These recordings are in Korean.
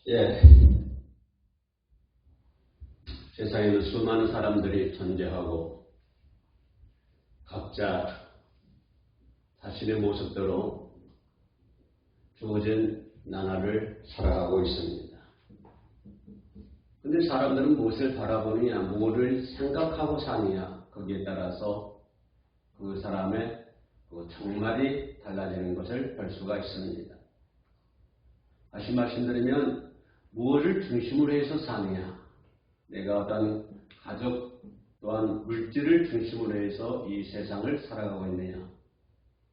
예, 세상에는 수많은 사람들이 존재하고 각자 자신의 모습대로 주어진 나날을 살아가고 있습니다. 그런데 사람들은 무엇을 바라보느냐, 무엇을 생각하고 사느냐, 거기에 따라서 그 사람의 그 정말이 달라지는 것을 볼 수가 있습니다. 다시 말씀드리면 무엇을 중심으로 해서 사느냐, 내가 어떤 가족 또한 물질을 중심으로 해서 이 세상을 살아가고 있느냐,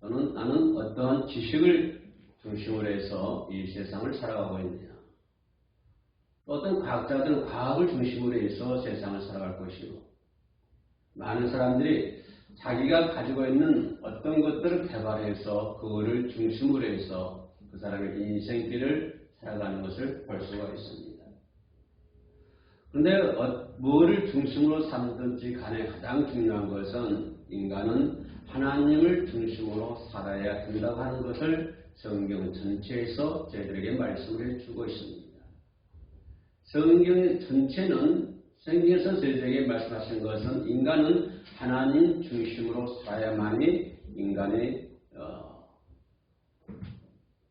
또는 나는 어떠한 지식을 중심으로 해서 이 세상을 살아가고 있느냐, 어떤 과학자들은 과학을 중심으로 해서 세상을 살아갈 것이고, 많은 사람들이 자기가 가지고 있는 어떤 것들을 개발해서 그거를 중심으로 해서 그 사람의 인생길을 살아가는 것을 볼 수가 있습니다. 그런데 뭐를 중심으로 삼든지 간에 가장 중요한 것은 인간은 하나님을 중심으로 살아야 된다고 하는 것을 성경 전체에서 저희들에게 말씀을 해주고 있습니다. 성경 전체는 성경에서 저희들에게 말씀하신 것은 인간은 하나님 중심으로 살아야만이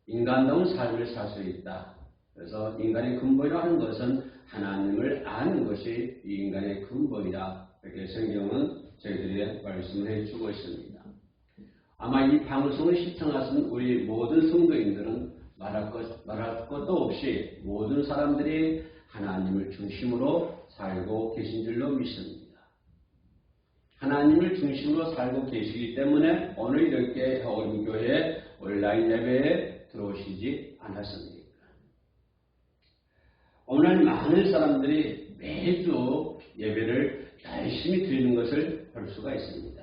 인간다운 삶을 살 수 있다. 그래서 인간의 근본이라고 하는 것은 하나님을 아는 것이 이 인간의 근본이다. 이렇게 성경은 저희들에게 말씀을 해주고 있습니다. 아마 이 방송을 시청하신 우리 모든 성도인들은 말할 것도 없이 모든 사람들이 하나님을 중심으로 살고 계신 줄로 믿습니다. 하나님을 중심으로 살고 계시기 때문에 오늘 이렇게 어린교회 온라인 예배에 들어오시지 않았습니까? 오늘 많은 사람들이 매주 예배를 열심히 드리는 것을 볼 수가 있습니다.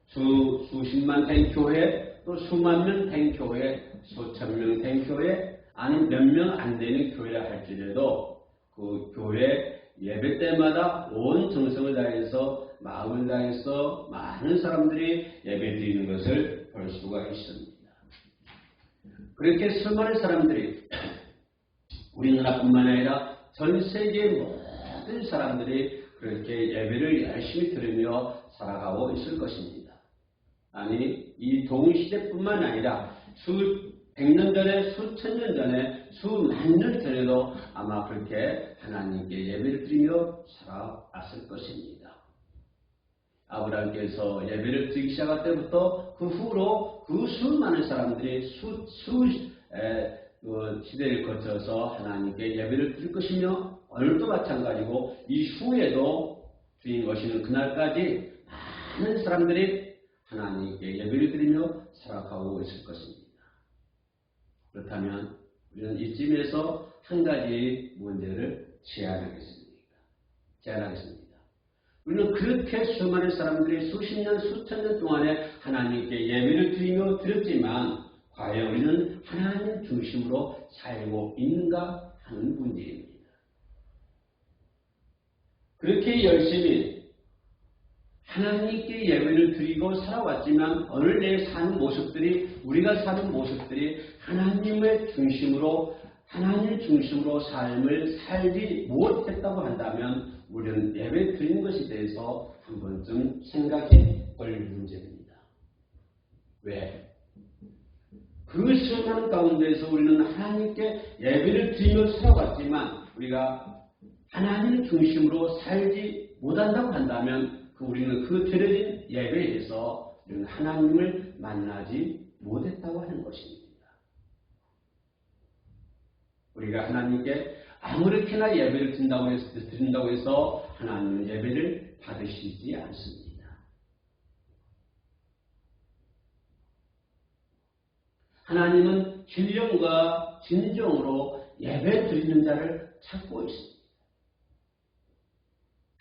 수십만 된 교회, 또 수만 명 된 교회, 수천 명 된 교회, 아니면 몇 명 안 되는 교회라 할지라도 그 교회 예배 때마다 온 정성을 다해서 마음을 다해서 많은 사람들이 예배 드리는 것을 볼 수가 있습니다. 그렇게 수많은 사람들이 우리나라뿐만 아니라 전 세계 모든 사람들이 그렇게 예배를 열심히 들으며 살아가고 있을 것입니다. 아니, 이 동시대뿐만 아니라 수백년 전에, 수천 년 전에, 수만 년 전에도 아마 그렇게 하나님께 예배를 드리며 살아왔을 것입니다. 아브라함께서 예배를 드리기 시작할 때부터 그 후로 그 수많은 사람들이 시대를 거쳐서 하나님께 예배를 드릴 것이며, 오늘도 마찬가지고 이 후에도 주인 오시는 그날까지 많은 사람들이 하나님께 예배를 드리며 살아가고 있을 것입니다. 그렇다면 우리는 이쯤에서 한 가지 문제를 제안하겠습니다. 우리는 그렇게 수많은 사람들이 수십 년, 수천 년 동안에 하나님께 예배를 드리며 드렸지만 과연 우리는 하나님 중심으로 살고 있는가 하는 문제입니다. 그렇게 열심히 하나님께 예배를 드리고 살아왔지만 오늘 내 사는 모습들이, 우리가 사는 모습들이 하나님 중심으로 삶을 살지 못했다고 한다면 우리는 예배 드리는 것에 대해서 한 번쯤 생각해 볼 문제입니다. 왜? 그 수많은 가운데서 우리는 하나님께 예배를 드리며 살아왔지만 우리가 하나님 중심으로 살지 못한다고 한다면 우리는 그 드려진 예배에서 우리는 하나님을 만나지 못했다고 하는 것입니다. 우리가 하나님께 아무렇게나 예배를 드린다고 해서 하나님은 예배를 받으시지 않습니다. 하나님은 진령과 진정으로 예배 드리는 자를 찾고 있습니다.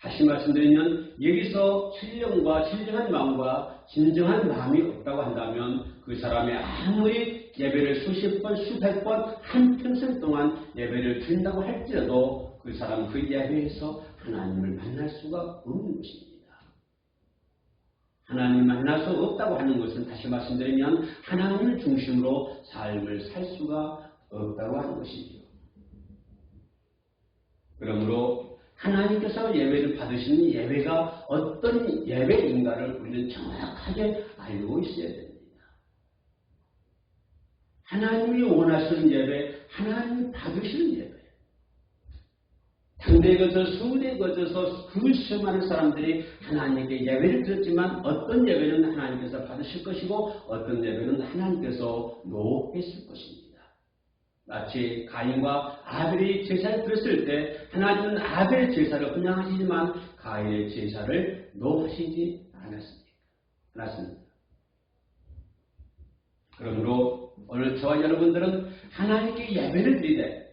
다시 말씀드리면 여기서 진령과 진정한 마음과 진정한 마음이 없다고 한다면 그 사람이 아무리 예배를 수십 번, 수백 번, 한평생 동안 예배를 드린다고 할지라도 그 사람은 그 예배에서 하나님을 만날 수가 없는 것입니다. 하나님을 만날 수 없다고 하는 것은 다시 말씀드리면 하나님을 중심으로 삶을 살 수가 없다고 하는 것이죠. 그러므로 하나님께서 예배를 받으시는 예배가 어떤 예배인가를 우리는 정확하게 알고 있어야 됩니다. 하나님이 원하시는 예배, 하나님이 받으시는 예배. 당대에 거쳐 수대에 거쳐서 그 수많은 사람들이 하나님께 예배를 드렸지만 어떤 예배는 하나님께서 받으실 것이고 어떤 예배는 하나님께서 노했을 것입니다. 마치 가인과 아벨이 제사를 드렸을 때 하나님은 아벨의 제사를 헌양하시지만 가인의 제사를 노하시지 않았습니다. 그러므로 오늘 저와 여러분들은 하나님께 예배를 드리되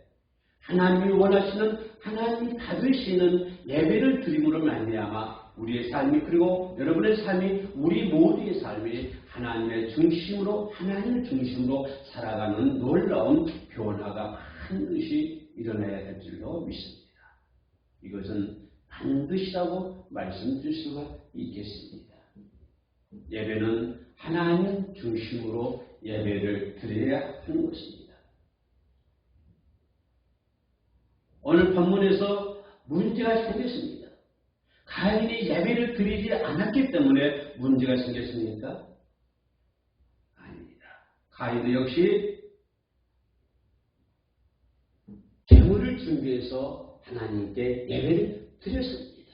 하나님이 원하시는 하나님이 받으시는 예배를 드림으로 말미암아 우리의 삶이 그리고 여러분의 삶이 우리 모두의 삶이 하나님의 중심으로 하나님을 중심으로 살아가는 놀라운 변화가 반드시 일어나야 될 줄로 믿습니다. 이것은 반드시라고 말씀드릴 수가 있겠습니다. 예배는 하나님 중심으로 예배를 드려야 하는 것입니다. 오늘 본문에서 문제가 생겼습니다. 가인이 예배를 드리지 않았기 때문에 문제가 생겼습니까? 아닙니다. 가인도 역시 제물을 준비해서 하나님께 예배를 드렸습니다.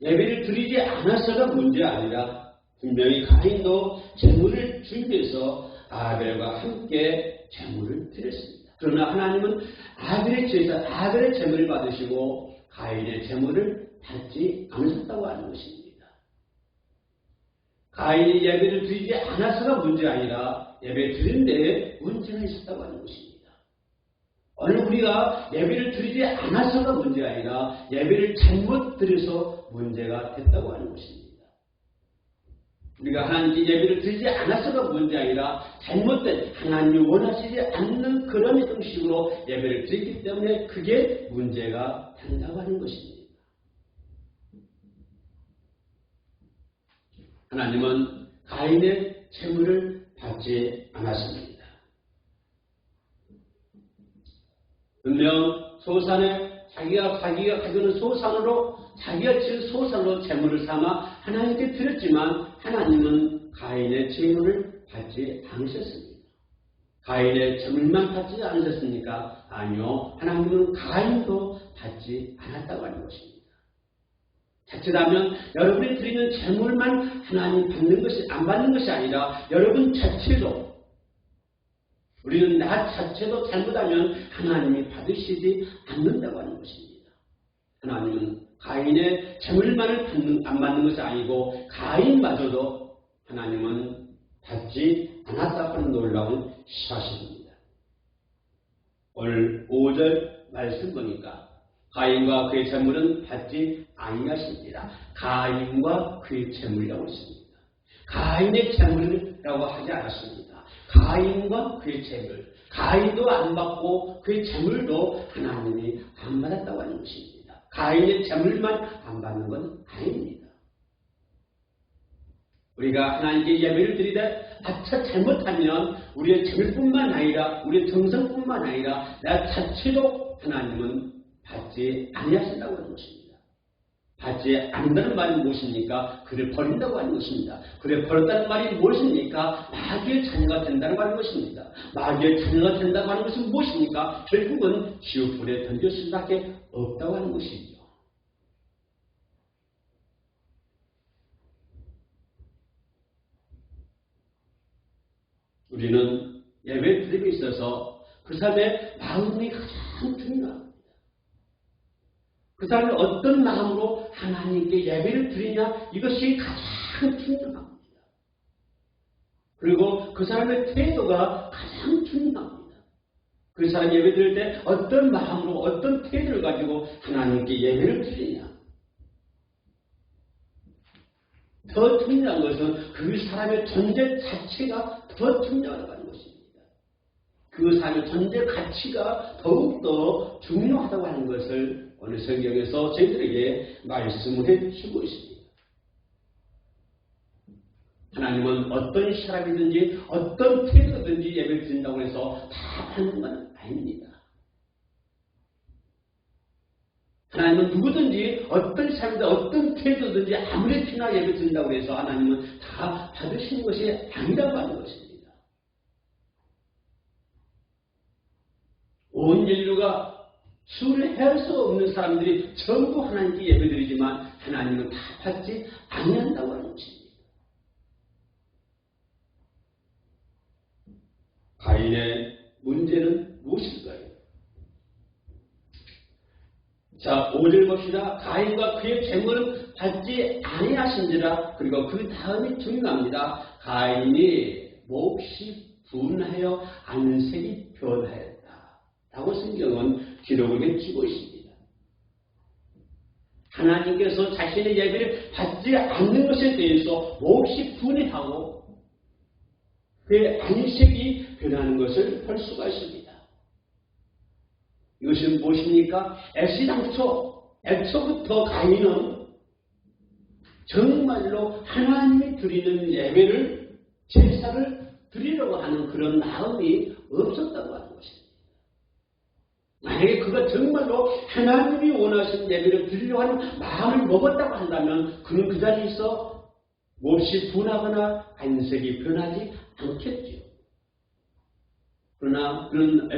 예배를 드리지 않아서가 문제가 아니라 분명히 가인도 제물을 준비해서 아벨과 함께 제물을 드렸습니다. 그러나 하나님은 아벨의 제사, 아벨의 제물을 받으시고 가인의 제물을 받지 않으셨다고 하는 것입니다. 가인이 예배를 드리지 않아서가 문제가 아니라 예배 드린 데에 문제가 있었다고 하는 것입니다. 오늘 우리가 예배를 드리지 않아서가 문제가 아니라 예배를 잘못 드려서 문제가 됐다고 하는 것입니다. 우리가 하나님께 예배를 드리지 않아서가 문제가 아니라 잘못된 하나님이 원하시지 않는 그런 형식으로 예배를 드리기 때문에 그게 문제가 된다고 하는 것입니다. 하나님은 가인의 제물을 받지 않았습니다. 분명 소산에 자기가 가지고 있는 소산으로 자기가 지은 소산으로 제물을 삼아 하나님께 드렸지만 하나님은 가인의 제물을 받지 않으셨습니다. 가인의 제물만 받지 않으셨습니까? 아니요. 하나님은 가인도 받지 않았다고 하는 것입니다. 자칫하면 여러분이 드리는 제물만 하나님 받는 것이 안 받는 것이 아니라 여러분 자체도 우리는 나 자체도 잘못하면 하나님이 받으시지 않는다고 하는 것입니다. 하나님은 가인의 제물만을 안 받는 것이 아니고 가인마저도 하나님은 받지 않았다고 하는 놀라운 사실입니다. 오늘 5절 말씀 보니까 가인과 그의 제물은 받지 아니하십니다. 가인과 그의 제물이라고 했습니다. 가인의 제물이라고 하지 않았습니다. 가인과 그의 제물, 가인도 안 받고 그의 제물도 하나님이 안 받았다고 하는 것입니다. 가인의 제물만 안 받는 건 아닙니다. 우리가 하나님께 예배를 드리되 아차 잘못하면 우리의 제물뿐만 아니라 우리의 정성뿐만 아니라 나 자체도 하나님은 받지 아니하신다고 하는 것입니다. 받지 않는다는 말이 무엇입니까? 그를 버린다고 하는 것입니다. 그를 버렸다는 말이 무엇입니까? 마귀의 자녀가 된다는 말인 것입니다. 마귀의 자녀가 된다고 하는 것은 무엇입니까? 결국은 지옥불에 던질 수밖에 없다고 하는 것이죠. 우리는 예배 드림에 있어서 그 사람의 마음이 가장 중요합니다. 그 사람이 어떤 마음으로 하나님께 예배를 드리냐 이것이 가장 중요합니다. 그리고 그 사람의 태도가 가장 중요합니다. 그 사람이 예배 드릴 때 어떤 마음으로 어떤 태도를 가지고 하나님께 예배를 드리냐. 더 중요한 것은 그 사람의 존재 자체가 더 중요하다고 하는 것입니다. 그 사람의 존재 가치가 더욱더 중요하다고 하는 것을 오늘 성경에서 저희들에게 말씀을 해주고 있습니다. 하나님은 어떤 사람이든지 어떤 태도든지 예배를 드린다고 해서 다 받는 건 아닙니다. 하나님은 누구든지 어떤 사람이든 어떤 태도든지 아무리 피나 예배 드린다고 해서 하나님은 다 받으시는 것이 아니라고 하는 것입니다. 온 인류가 수를 헤아릴 수 없는 사람들이 전부 하나님께 예배드리지만 하나님은 다 받지 아니한다고 하는 것입니다. 가인의 문제는 무엇일까요? 자, 5절 봅시다. 가인과 그의 재물은 받지 아니하신지라. 그리고 그 다음이 중요합니다. 가인이 몹시 분하여 안색이 변하였다 라고 성경은 기록을 해주고 있습니다. 하나님께서 자신의 예배를 받지 않는 것에 대해서 몹시 분해하고 그의 안색이 변하는 것을 볼 수가 있습니다. 이것은 무엇입니까? 애초부터 가인은 정말로 하나님이 드리는 예배를, 제사를 드리려고 하는 그런 마음이 없었다고 하는 것입니다. 만약에 그가 정말로 하나님이 원하시는 예배를 드리려고 하는 마음을 먹었다고 한다면 그는 그 자리에서 몹시 분하거나 안색이 변하지 않겠죠. 그러나 그는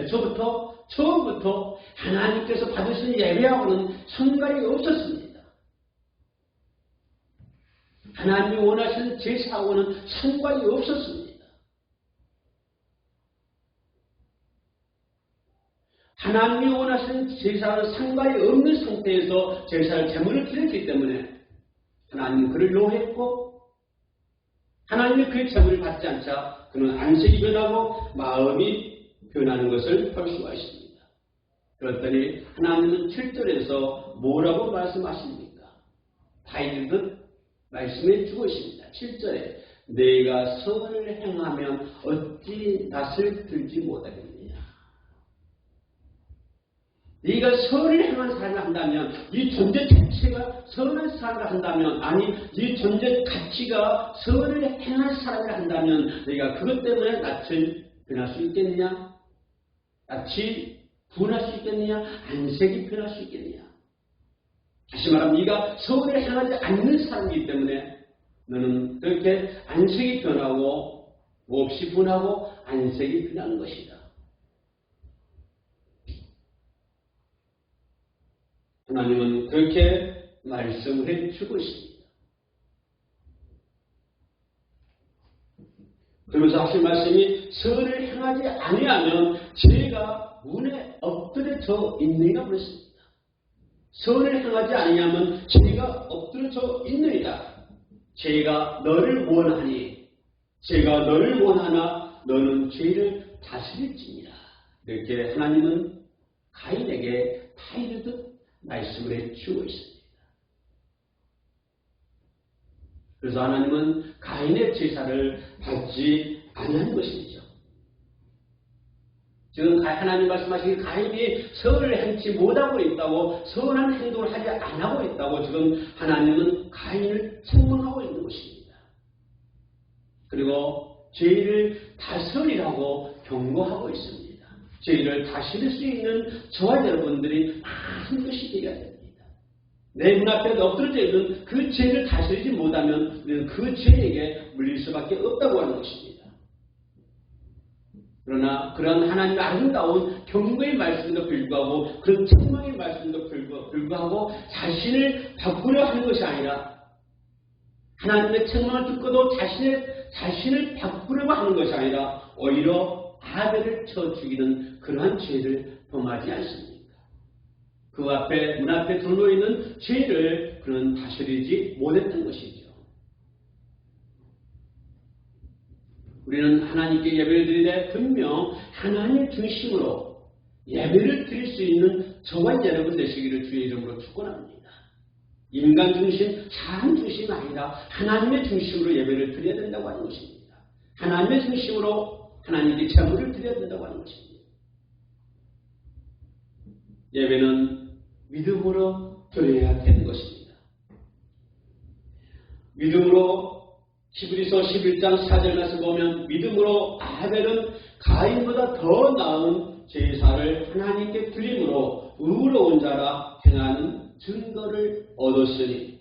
처음부터 하나님께서 받으시는 예배하고는 상관이 없었습니다. 하나님이 원하시는 제사하고는 상관이 없었습니다. 하나님이 원하시는 제사와는 상관이 없는 상태에서 제물을 드렸기 때문에 하나님은 그를 노했고 하나님이 그의 제물을 받지 않자 그는 안색이 변하고 마음이 변하는 것을 볼 수가 있습니다. 그랬더니 하나님은 7절에서 뭐라고 말씀하십니까? 다윗은 말씀해 주고 있습니다. 7절에 내가 선을 행하면 어찌 낯을 들지 못하겠느냐. 네가 선을 행한 사람을 한다면, 이 존재 자체가 선한 사람을 한다면, 아니 이 존재 가치가 선을 행한 사람을 한다면 네가 그것 때문에 낯을 변할 수 있겠느냐? 낯이 분할 수 있겠느냐? 안색이 변할 수 있겠느냐? 다시 말하면 네가 선을 행하지 않는 사람이기 때문에 너는 그렇게 안색이 변하고 몹시 분하고 안색이 변하는 것이다. 하나님은 그렇게 말씀을 해주고 있습니다. 그러면서 하신 말씀이 선을 행하지 아니하면 죄가 문에 엎드려져 있느니라 그랬습니다. 선을 행하지 아니하면 죄가 엎드려져 있느니라. 죄가 너를 원하니 죄가 너를 원하나 너는 죄를 다스릴지니라. 이렇게 하나님은 가인에게 타이르듯 말씀을 해주고 있습니다. 그래서 하나님은 가인의 제사를 받지 않는 것이죠. 지금 하나님 말씀하시기 가인이 선을 행치 못하고 있다고, 선한 행동을 하지 않고 있다고 지금 하나님은 가인을 책망하고 있는 것입니다. 그리고 죄를 다스리라고 경고하고 있습니다. 죄를 다스릴 수 있는 저와 여러분들이 많은 것이 되어야 됩니다. 내 눈앞에 엎드려져 있는 그 죄를 다스리지 못하면 우리는 그 죄에게 물릴 수밖에 없다고 하는 것입니다. 그러나 그런 하나님의 아름다운 경고의 말씀도 불구하고 그런 책망의 말씀도 불구하고 자신을 바꾸려 하는 것이 아니라 하나님의 책망을 듣고도 자신을 바꾸려고 하는 것이 아니라 오히려 아벨을 쳐 죽이는 그러한 죄를 범하지 않습니까? 그 앞에 문 앞에 들어놓여 있는 죄를 그는 다스리지 못했던 것이죠. 우리는 하나님께 예배를 드릴 때 분명 하나님 중심으로 예배를 드릴 수 있는 저와 여러분 되시기를 주의 이름으로 축원합니다. 인간 중심, 사람 중심이 아니라 하나님의 중심으로 예배를 드려야 된다고 하는 것입니다. 하나님의 중심으로 하나님께 제물을 드려야 된다고 하는 것입니다. 예배는 믿음으로 드려야 되는 것입니다. 믿음으로 히브리서 11장 4절 말씀 보면 믿음으로 아벨은 가인보다 더 나은 제사를 하나님께 드림으로 의로운 자라 행하는 증거를 얻었으니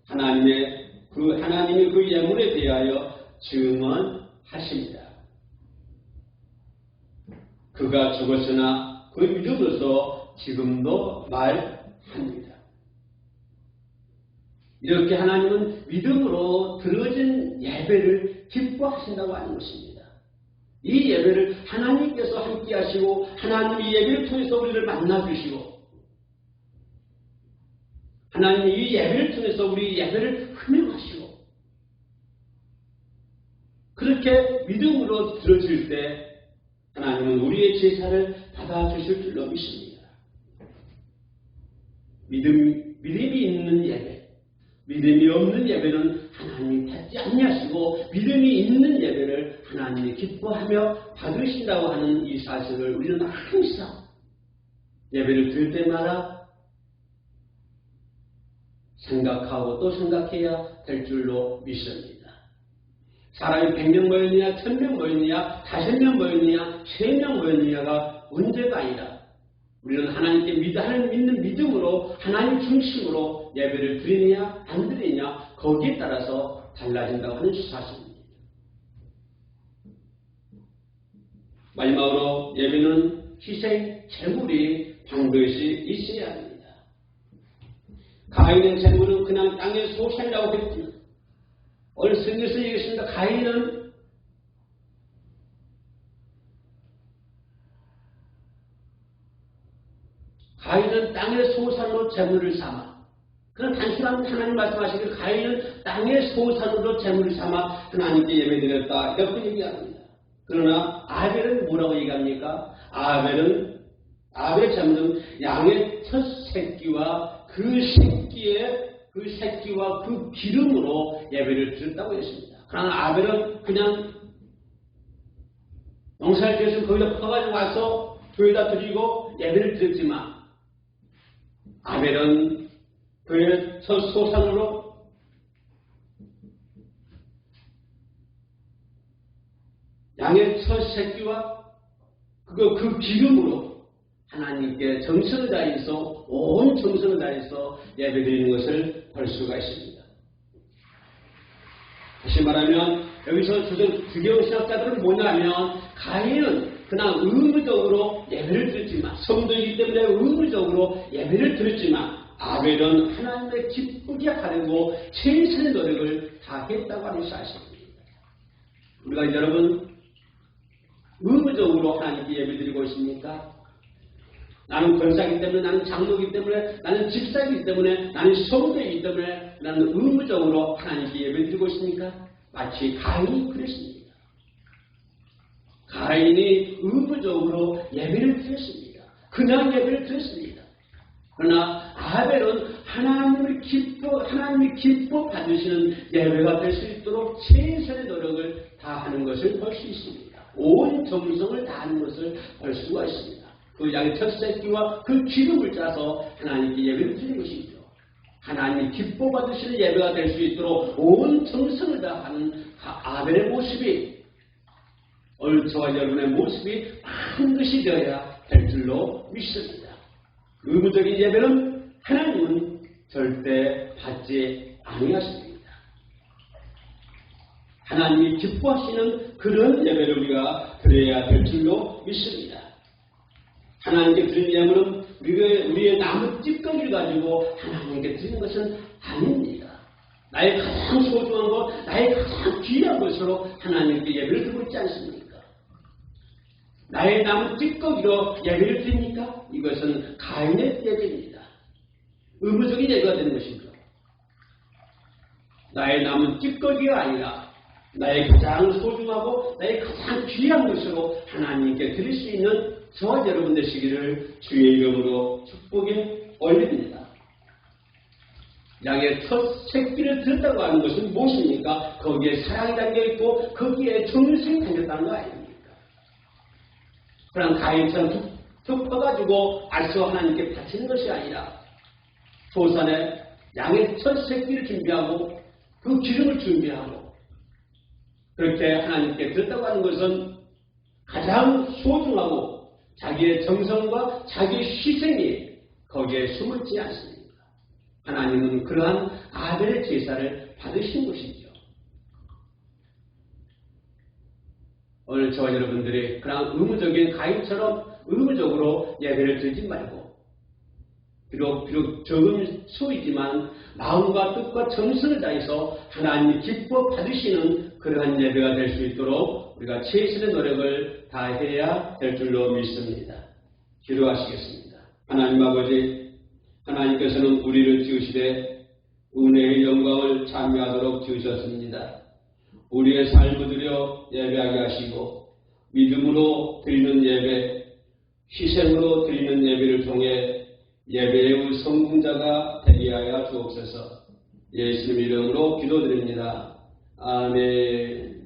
하나님이 그 예물에 대하여 증언하십니다. 그가 죽었으나 그 믿음으로서 지금도 말합니다. 이렇게 하나님은 믿음으로 드려진 예배를 기뻐하신다고 하는 것입니다. 이 예배를 하나님께서 함께 하시고 하나님이 예배를 통해서 우리를 만나주시고 하나님이 이 예배를 통해서 우리 예배를 흠명하시고 그렇게 믿음으로 드려질 때 하나님은 우리의 제사를 받아주실 줄로 믿습니다. 믿음이 있는 예배, 믿음이 없는 예배는 하나님이 받지 아니하시고 믿음이 있는 예배를 하나님이 기뻐하며 받으신다고 하는 이 사실을 우리는 항상 예배를 드릴 때마다 생각하고 또 생각해야 될 줄로 믿습니다. 사람이 100명 모였느냐, 1000명 모였느냐, 5명 모였느냐, 3명 모였느냐가 문제가 아니라 우리는 하나님께 믿는 믿음으로 하나님 중심으로 예배를 드리느냐 안 드리느냐 거기에 따라서 달라진다고 하는 사실입니다. 마지막으로 예배는 희생, 제물이 반드시 있어야 합니다. 가인의 제물은 그냥 땅의 소산이라고 했지만 오늘 성경에서 얘기했습니다. 가인은 땅의 소산으로 제물을 삼아. 그런 단순한 하나님 말씀하시기를 가인은 땅의 소산으로 제물을 삼아 하나님께 예배드렸다. 이렇게 얘기합니다. 그러나 아벨은 뭐라고 얘기합니까? 아벨의 제물은 양의 첫 새끼와 그 새끼와 그 기름으로 예배를 드렸다고 했습니다. 그러나 아벨은 그냥 농사를 지어서 거기다 퍼가지고 와서 교회에다 드리고 예배를 드렸지만 아벨은 그의 첫 소산으로 양의 첫 새끼와 그 기름으로 하나님께 정성을 다해서 온 정성을 다해서 예배드리는 것을 볼 수가 있습니다. 다시 말하면 여기서 주경 신학자들은 뭐냐면 가인은 그냥 의무적으로 예배를 드렸지만 성도이기 때문에 의무적으로 예배를 드렸지만 아벨은 하나님의 기쁘게 하려고 최선의 노력을 다했다고 하는 사실입니다. 우리가 여러분 의무적으로 하나님께 예배드리고 있습니까? 나는 권사이기 때문에, 나는 장로이기 때문에, 나는 집사이기 때문에, 나는 성도이기 때문에 나는 의무적으로 하나님께 예배드리고 있습니까? 마치 가인이 그랬습니다. 가인이 의무적으로 예배를 드렸습니다. 그냥 예배를 드렸습니다. 그러나 아벨은 하나님이 기뻐 받으시는 예배가 될 수 있도록 최선의 노력을 다하는 것을 볼 수 있습니다. 온 정성을 다하는 것을 볼 수가 있습니다. 그 양의 첫 새끼와 그 기름을 짜서 하나님께 예배를 드리는 것이죠. 하나님이 기뻐 받으시는 예배가 될 수 있도록 온 정성을 다하는 아벨의 모습이 오늘 저와 여러분의 모습이 반드시 되어야 될 줄로 믿습니다. 의무적인 예배는 하나님은 절대 받지 아니하십니다. 하나님이 기뻐하시는 그런 예배를 우리가 드려야 될 줄로 믿습니다. 하나님께 드리는 예물은 우리의 나무 찌꺼기를 가지고 하나님께 드리는 것은 아닙니다. 나의 가장 소중한 것, 나의 가장 귀한 것으로 하나님께 예배를 드리고 있지 않습니까? 나의 나무 찌꺼기로 예배를 드립니까? 이것은 가인의 예배입니다. 의무적인 예배가 되는 것이죠. 나의 나무 찌꺼기가 아니라 나의 가장 소중하고 나의 가장 귀한 것으로 하나님께 드릴 수 있는 저와 여러분 되시기를 주의 이름으로 축복에 올립니다. 양의 첫 새끼를 드렸다고 하는 것은 무엇입니까? 거기에 사랑이 담겨있고 거기에 정성이 담겼다는 거 아닙니까? 그럼 가인처럼 툭 퍼가지고 알수 하나님께 바치는 것이 아니라 소산에 양의 첫 새끼를 준비하고 그 기름을 준비하고 그렇게 하나님께 드렸다고 하는 것은 가장 소중하고 자기의 정성과 자기의 희생이 거기에 숨어있지 않습니까? 하나님은 그러한 아벨의 제사를 받으신 것이죠. 오늘 저와 여러분들이 그런 의무적인 가인처럼 의무적으로 예배를 드리지 말고 비록 적은 수이지만 마음과 뜻과 정성을 다해서 하나님이 기뻐 받으시는 그러한 예배가 될 수 있도록 우리가 최선의 노력을 다해야 될 줄로 믿습니다. 기도하시겠습니다. 하나님 아버지, 하나님께서는 우리를 지으시되 은혜의 영광을 찬미하도록 지으셨습니다. 우리의 삶을 들여 예배하게 하시고 믿음으로 드리는 예배, 희생으로 드리는 예배를 통해 예배의 성공자가 되게 하여 주옵소서. 예수님 이름으로 기도드립니다. 아멘.